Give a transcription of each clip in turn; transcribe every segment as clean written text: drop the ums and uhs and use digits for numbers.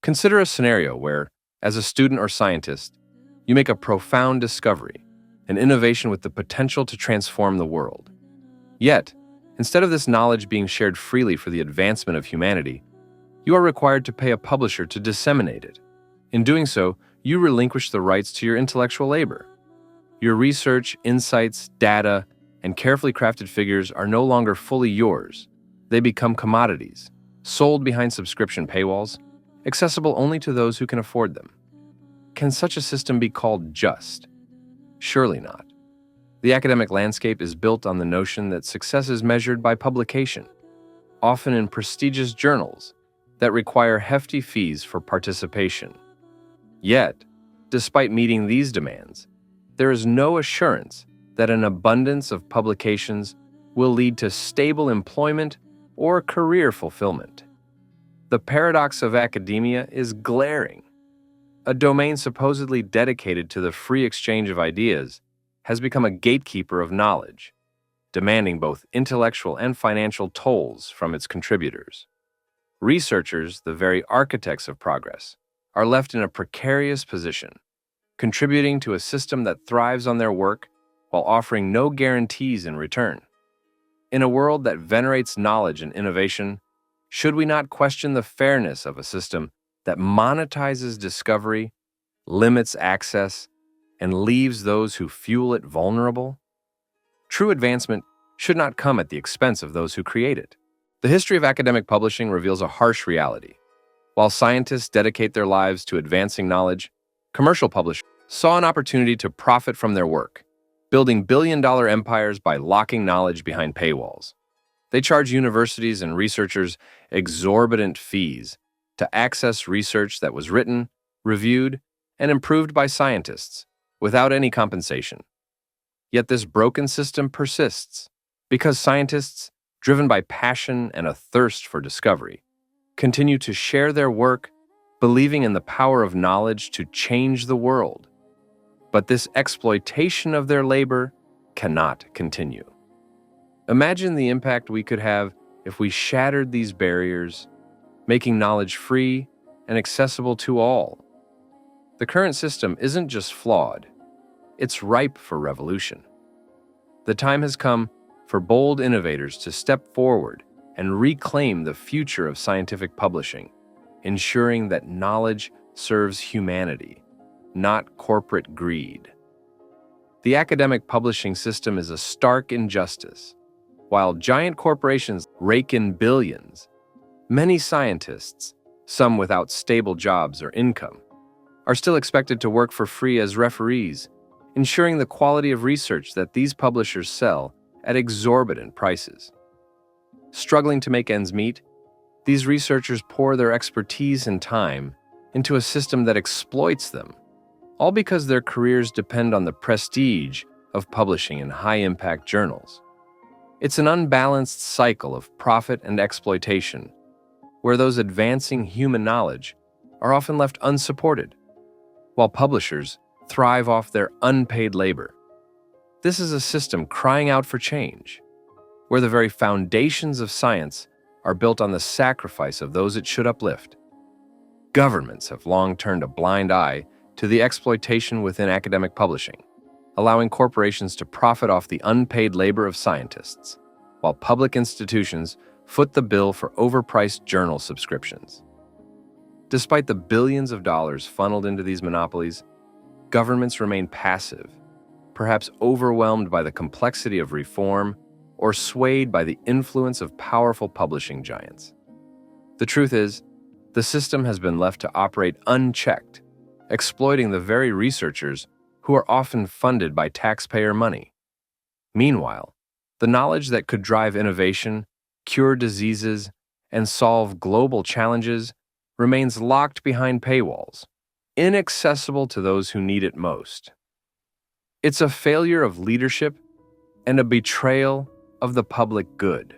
Consider a scenario where, as a student or scientist, you make a profound discovery, an innovation with the potential to transform the world. Yet, instead of this knowledge being shared freely for the advancement of humanity, you are required to pay a publisher to disseminate it. In doing so, you relinquish the rights to your intellectual labor. Your research, insights, data, and carefully crafted figures are no longer fully yours. They become commodities, sold behind subscription paywalls, accessible only to those who can afford them. Can such a system be called just? Surely not. The academic landscape is built on the notion that success is measured by publication, often in prestigious journals that require hefty fees for participation. Yet, despite meeting these demands, there is no assurance that an abundance of publications will lead to stable employment or career fulfillment. The paradox of academia is glaring. A domain supposedly dedicated to the free exchange of ideas has become a gatekeeper of knowledge, demanding both intellectual and financial tolls from its contributors. Researchers, the very architects of progress, are left in a precarious position, contributing to a system that thrives on their work while offering no guarantees in return. In a world that venerates knowledge and innovation, should we not question the fairness of a system that monetizes discovery, limits access, and leaves those who fuel it vulnerable? True advancement should not come at the expense of those who create it. The history of academic publishing reveals a harsh reality. While scientists dedicate their lives to advancing knowledge, commercial publishers saw an opportunity to profit from their work, building billion-dollar empires by locking knowledge behind paywalls. They charge universities and researchers exorbitant fees to access research that was written, reviewed, and improved by scientists without any compensation. Yet this broken system persists because scientists, driven by passion and a thirst for discovery, continue to share their work, believing in the power of knowledge to change the world. But this exploitation of their labor cannot continue. Imagine the impact we could have if we shattered these barriers, making knowledge free and accessible to all. The current system isn't just flawed, it's ripe for revolution. The time has come for bold innovators to step forward and reclaim the future of scientific publishing, ensuring that knowledge serves humanity, not corporate greed. The academic publishing system is a stark injustice. While giant corporations rake in billions, many scientists, some without stable jobs or income, are still expected to work for free as referees, ensuring the quality of research that these publishers sell at exorbitant prices. Struggling to make ends meet, these researchers pour their expertise and time into a system that exploits them, all because their careers depend on the prestige of publishing in high-impact journals. It's an unbalanced cycle of profit and exploitation, where those advancing human knowledge are often left unsupported, while publishers thrive off their unpaid labor. This is a system crying out for change, where the very foundations of science are built on the sacrifice of those it should uplift. Governments have long turned a blind eye to the exploitation within academic publishing, allowing corporations to profit off the unpaid labor of scientists, while public institutions foot the bill for overpriced journal subscriptions. Despite the billions of dollars funneled into these monopolies, governments remain passive, perhaps overwhelmed by the complexity of reform or swayed by the influence of powerful publishing giants. The truth is, the system has been left to operate unchecked, exploiting the very researchers who are often funded by taxpayer money. Meanwhile, the knowledge that could drive innovation, cure diseases, and solve global challenges remains locked behind paywalls, inaccessible to those who need it most. It's a failure of leadership and a betrayal of the public good.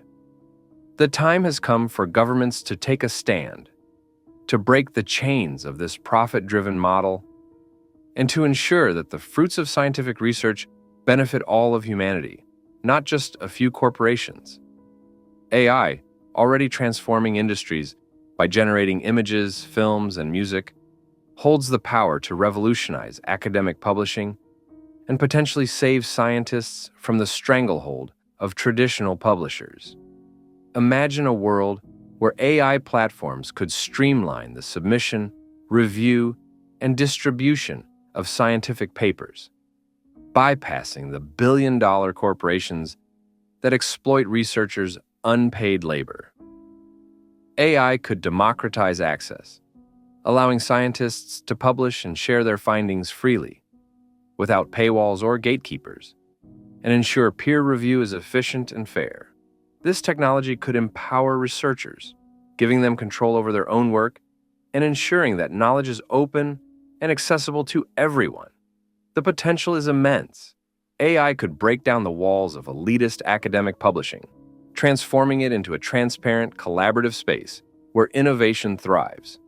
The time has come for governments to take a stand, to break the chains of this profit-driven model, and to ensure that the fruits of scientific research benefit all of humanity, not just a few corporations. AI, already transforming industries, by generating images, films, and music, holds the power to revolutionize academic publishing and potentially save scientists from the stranglehold of traditional publishers. Imagine a world where AI platforms could streamline the submission, review, and distribution of scientific papers, bypassing the billion-dollar corporations that exploit researchers' unpaid labor. AI could democratize access, allowing scientists to publish and share their findings freely, without paywalls or gatekeepers, and ensure peer review is efficient and fair. This technology could empower researchers, giving them control over their own work and ensuring that knowledge is open and accessible to everyone. The potential is immense. AI could break down the walls of elitist academic publishing, transforming it into a transparent, collaborative space where innovation thrives.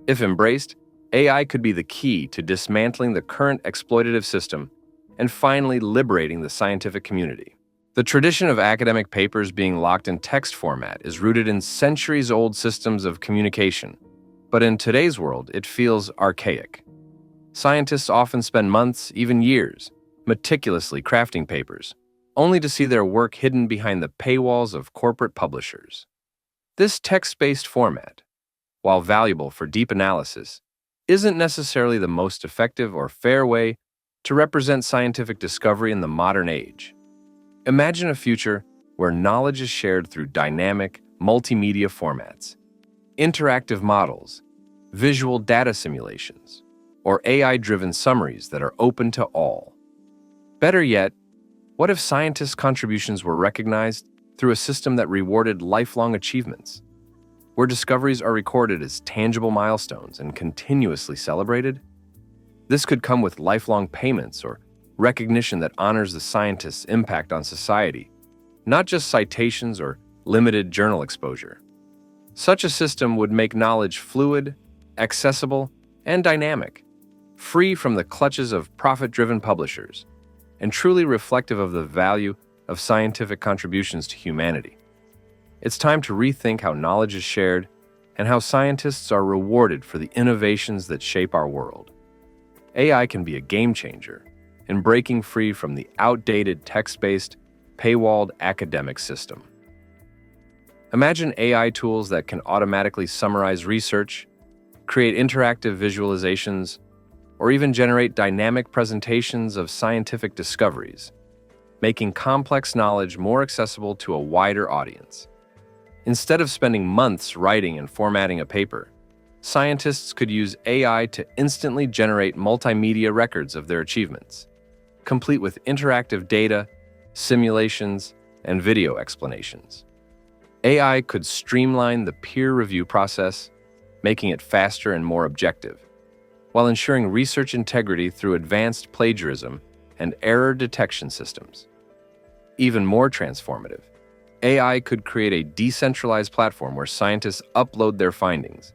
If embraced, AI could be the key to dismantling the current exploitative system and finally liberating the scientific community. The tradition of academic papers being locked in text format is rooted in centuries-old systems of communication, but in today's world, it feels archaic. Scientists often spend months, even years, meticulously crafting papers, only to see their work hidden behind the paywalls of corporate publishers. This text-based format, while valuable for deep analysis, isn't necessarily the most effective or fair way to represent scientific discovery in the modern age. Imagine a future where knowledge is shared through dynamic, multimedia formats, interactive models, visual data simulations, or AI-driven summaries that are open to all. Better yet, what if scientists' contributions were recognized through a system that rewarded lifelong achievements, where discoveries are recorded as tangible milestones and continuously celebrated? This could come with lifelong payments or recognition that honors the scientist's impact on society, not just citations or limited journal exposure. Such a system would make knowledge fluid, accessible, and dynamic, free from the clutches of profit-driven publishers, and truly reflective of the value of scientific contributions to humanity. It's time to rethink how knowledge is shared and how scientists are rewarded for the innovations that shape our world. AI can be a game changer in breaking free from the outdated text-based, paywalled academic system. Imagine AI tools that can automatically summarize research, create interactive visualizations, or even generate dynamic presentations of scientific discoveries, making complex knowledge more accessible to a wider audience. Instead of spending months writing and formatting a paper, scientists could use AI to instantly generate multimedia records of their achievements, complete with interactive data, simulations, and video explanations. AI could streamline the peer review process, making it faster and more objective, while ensuring research integrity through advanced plagiarism and error detection systems. Even more transformative, AI could create a decentralized platform where scientists upload their findings,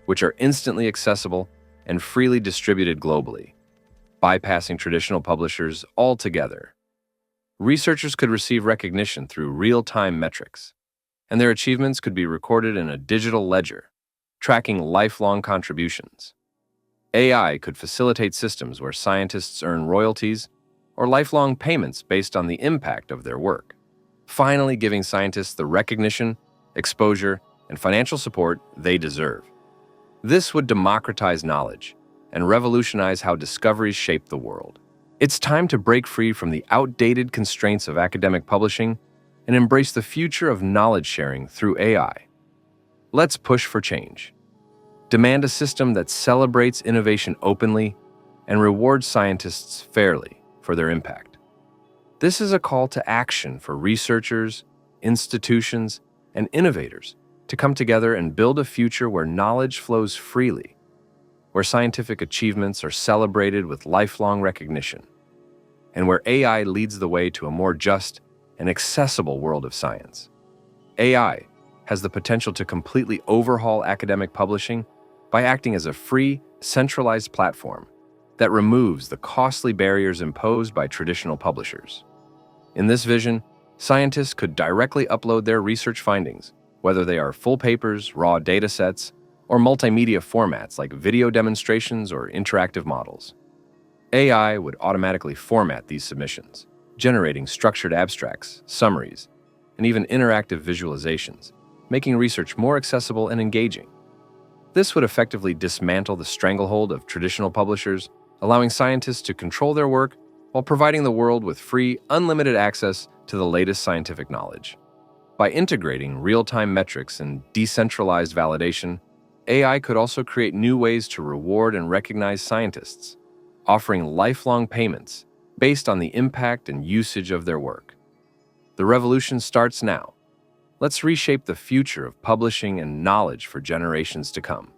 which are instantly accessible and freely distributed globally, bypassing traditional publishers altogether. Researchers could receive recognition through real-time metrics, and their achievements could be recorded in a digital ledger, tracking lifelong contributions. AI could facilitate systems where scientists earn royalties or lifelong payments based on the impact of their work, finally giving scientists the recognition, exposure, and financial support they deserve. This would democratize knowledge and revolutionize how discoveries shape the world. It's time to break free from the outdated constraints of academic publishing and embrace the future of knowledge sharing through AI. Let's push for change. Demand a system that celebrates innovation openly and rewards scientists fairly for their impact. This is a call to action for researchers, institutions, and innovators to come together and build a future where knowledge flows freely, where scientific achievements are celebrated with lifelong recognition, and where AI leads the way to a more just and accessible world of science. AI has the potential to completely overhaul academic publishing by acting as a free, centralized platform that removes the costly barriers imposed by traditional publishers. In this vision, scientists could directly upload their research findings whether they are full papers, raw data sets, or multimedia formats like video demonstrations or interactive models. AI would automatically format these submissions, generating structured abstracts, summaries, and even interactive visualizations, making research more accessible and engaging. This would effectively dismantle the stranglehold of traditional publishers, allowing scientists to control their work while providing the world with free, unlimited access to the latest scientific knowledge. By integrating real-time metrics and decentralized validation, AI could also create new ways to reward and recognize scientists, offering lifelong payments based on the impact and usage of their work. The revolution starts now. Let's reshape the future of publishing and knowledge for generations to come.